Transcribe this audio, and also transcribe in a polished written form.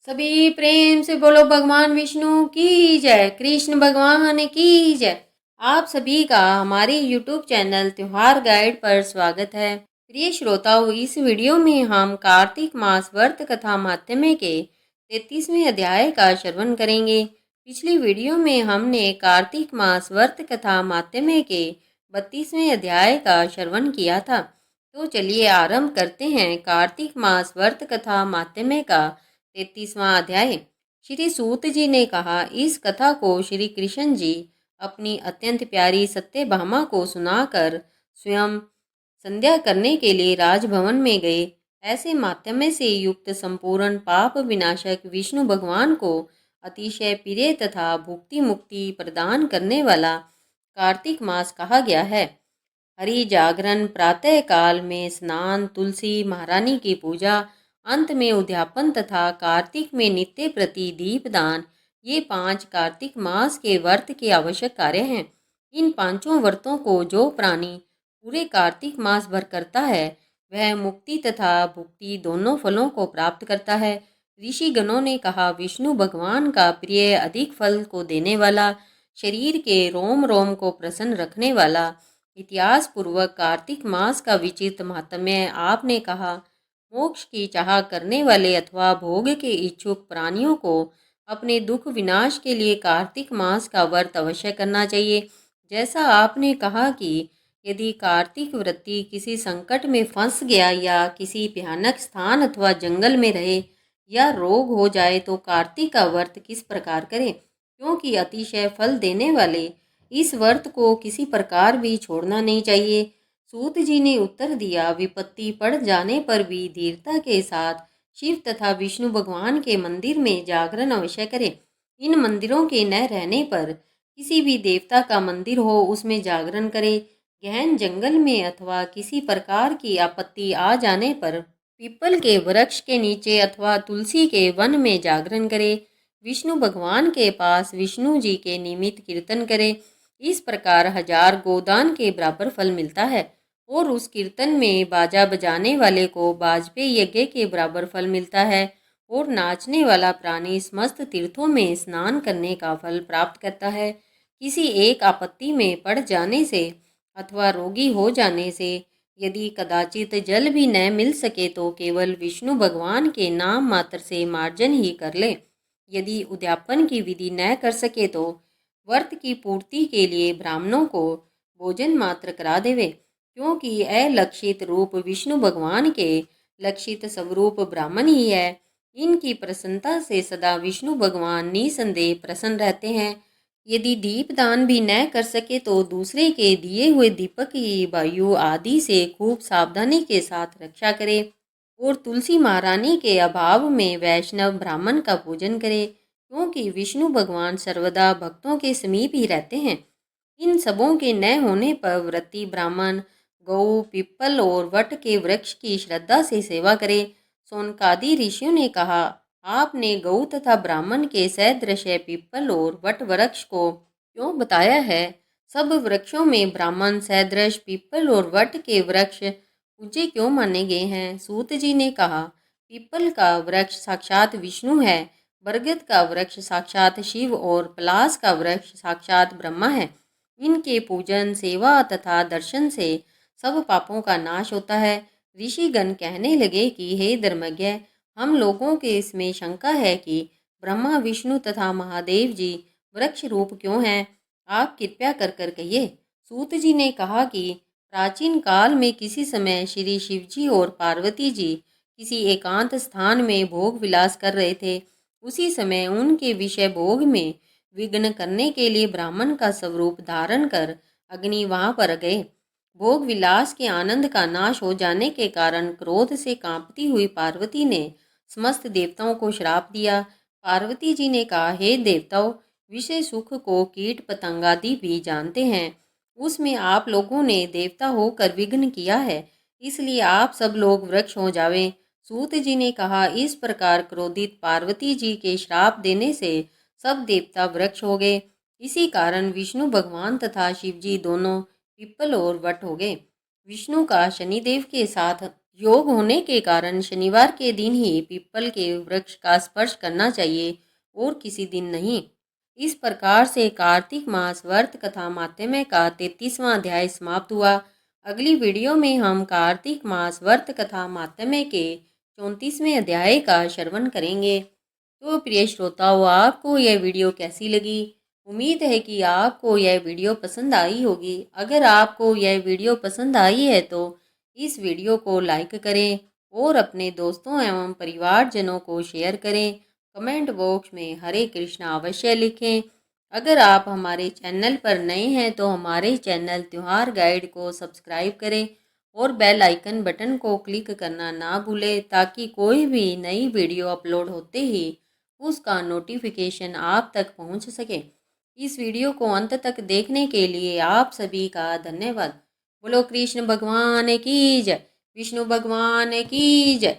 सभी प्रेम से बोलो भगवान विष्णु की जय, कृष्ण भगवान की जय। आप सभी का हमारे YouTube चैनल त्योहार गाइड पर स्वागत है। प्रिय श्रोताओं, इस वीडियो में हम कार्तिक मास व्रत कथा माध्यमे के 33वें अध्याय का श्रवण करेंगे। पिछली वीडियो में हमने कार्तिक मास व्रत कथा माध्यमे के 32वें अध्याय का श्रवण किया था। तो चलिए आरंभ करते हैं कार्तिक मास व्रत कथा माध्यमे का 33वां अध्याय। श्री सूत जी ने कहा, इस कथा को श्री कृष्ण जी अपनी अत्यंत प्यारी सत्यभामा को सुनाकर स्वयं संध्या करने के लिए राजभवन में गए। ऐसे माध्यम से युक्त संपूर्ण पाप विनाशक विष्णु भगवान को अतिशय प्रिय तथा भुक्ति मुक्ति प्रदान करने वाला कार्तिक मास कहा गया है। हरि जागरण, प्रातः काल में स्नान, तुलसी महारानी की पूजा, अंत में उद्यापन तथा कार्तिक में नित्य प्रति दीपदान, ये 5 कार्तिक मास के व्रत के आवश्यक कार्य हैं। इन पांचों व्रतों को जो प्राणी पूरे कार्तिक मास भर करता है, वह मुक्ति तथा भुक्ति दोनों फलों को प्राप्त करता है। ऋषि गणों ने कहा, विष्णु भगवान का प्रिय, अधिक फल को देने वाला, शरीर के रोम रोम को प्रसन्न रखने वाला, इतिहास पूर्वक कार्तिक मास का विचित्र महात्म्य आपने कहा। मोक्ष की चाह करने वाले अथवा भोग के इच्छुक प्राणियों को अपने दुख विनाश के लिए कार्तिक मास का व्रत अवश्य करना चाहिए। जैसा आपने कहा कि यदि कार्तिक व्रती किसी संकट में फंस गया या किसी भयानक स्थान अथवा जंगल में रहे या रोग हो जाए तो कार्तिक का व्रत किस प्रकार करें, क्योंकि अतिशय फल देने वाले इस व्रत को किसी प्रकार भी छोड़ना नहीं चाहिए। सूत जी ने उत्तर दिया, विपत्ति पड़ जाने पर भी धीरता के साथ शिव तथा विष्णु भगवान के मंदिर में जागरण अवश्य करें। इन मंदिरों के न रहने पर किसी भी देवता का मंदिर हो, उसमें जागरण करें। गहन जंगल में अथवा किसी प्रकार की आपत्ति आ जाने पर पीपल के वृक्ष के नीचे अथवा तुलसी के वन में जागरण करें। विष्णु भगवान के पास विष्णु जी के निमित्त कीर्तन करें। इस प्रकार 1000 गोदान के बराबर फल मिलता है और उस कीर्तन में बाजा बजाने वाले को वाजपेयी यज्ञ के बराबर फल मिलता है और नाचने वाला प्राणी समस्त तीर्थों में स्नान करने का फल प्राप्त करता है। किसी एक आपत्ति में पड़ जाने से अथवा रोगी हो जाने से यदि कदाचित जल भी न मिल सके तो केवल विष्णु भगवान के नाम मात्र से मार्जन ही कर ले। यदि उद्यापन की विधि न कर सके तो व्रत की पूर्ति के लिए ब्राह्मणों को भोजन मात्र करा देवे, क्योंकि अलक्षित रूप विष्णु भगवान के लक्षित स्वरूप ब्राह्मण ही है। इनकी प्रसन्नता से सदा विष्णु भगवान निसंदेह प्रसन्न रहते हैं। यदि दीपदान भी न कर सके तो दूसरे के दिए हुए दीपक की वायु आदि से खूब सावधानी के साथ रक्षा करे और तुलसी महारानी के अभाव में वैष्णव ब्राह्मण का पूजन करे, क्योंकि विष्णु भगवान सर्वदा भक्तों के समीप ही रहते हैं। इन सबों के न होने पर व्रती ब्राह्मण गौ, पीपल और वट के वृक्ष की श्रद्धा से सेवा करे। सोनकादि ऋषियों ने कहा, आपने गौ तथा ब्राह्मण के सदृश पीपल और वट वृक्ष को क्यों बताया है? सब वृक्षों में ब्राह्मण सदृश पीपल और वट के वृक्ष पूज्य क्यों माने गए हैं? सूत जी ने कहा, पीपल का वृक्ष साक्षात विष्णु है, बरगद का वृक्ष साक्षात शिव और पलास का वृक्ष साक्षात ब्रह्मा है। इनके पूजन, सेवा तथा दर्शन से सब पापों का नाश होता है। ऋषिगण कहने लगे कि हे धर्मज्ञ, हम लोगों के इसमें शंका है कि ब्रह्मा, विष्णु तथा महादेव जी वृक्ष रूप क्यों हैं? आप कृपया कर कर कहिए। सूत जी ने कहा कि प्राचीन काल में किसी समय श्री शिव जी और पार्वती जी किसी एकांत स्थान में भोग विलास कर रहे थे। उसी समय उनके विषय भोग में विघ्न करने के लिए ब्राह्मण का स्वरूप धारण कर अग्नि वहां पर गए। भोग विलास के आनंद का नाश हो जाने के कारण क्रोध से कांपती हुई पार्वती ने समस्त देवताओं को श्राप दिया। पार्वती जी ने कहा, हे देवताओं, विषय सुख को कीट पतंगादि भी जानते हैं, उसमें आप लोगों ने देवता होकर विघ्न किया है, इसलिए आप सब लोग वृक्ष हो जावें। सूत जी ने कहा, इस प्रकार क्रोधित पार्वती जी के श्राप देने से सब देवता वृक्ष हो गए। इसी कारण विष्णु भगवान तथा शिव जी दोनों पीपल और वट हो गए। विष्णु का शनिदेव के साथ योग होने के कारण शनिवार के दिन ही पीपल के वृक्ष का स्पर्श करना चाहिए और किसी दिन नहीं। इस प्रकार से कार्तिक मास व्रत कथा माध्यम का 33वां अध्याय समाप्त हुआ। अगली वीडियो में हम कार्तिक मास व्रत कथा माध्यम के 34वें अध्याय का श्रवण करेंगे। तो प्रिय श्रोताओं, आपको यह वीडियो कैसी लगी? उम्मीद है कि आपको यह वीडियो पसंद आई होगी। अगर आपको यह वीडियो पसंद आई है तो इस वीडियो को लाइक करें और अपने दोस्तों एवं परिवारजनों को शेयर करें। कमेंट बॉक्स में हरे कृष्णा अवश्य लिखें। अगर आप हमारे चैनल पर नए हैं तो हमारे चैनल त्योहार गाइड को सब्सक्राइब करें और बेल आइकन बटन को क्लिक करना ना भूलें, ताकि कोई भी नई वीडियो अपलोड होते ही उसका नोटिफिकेशन आप तक पहुंच सके। इस वीडियो को अंत तक देखने के लिए आप सभी का धन्यवाद। बोलो कृष्ण भगवान की जय, विष्णु भगवान की जय।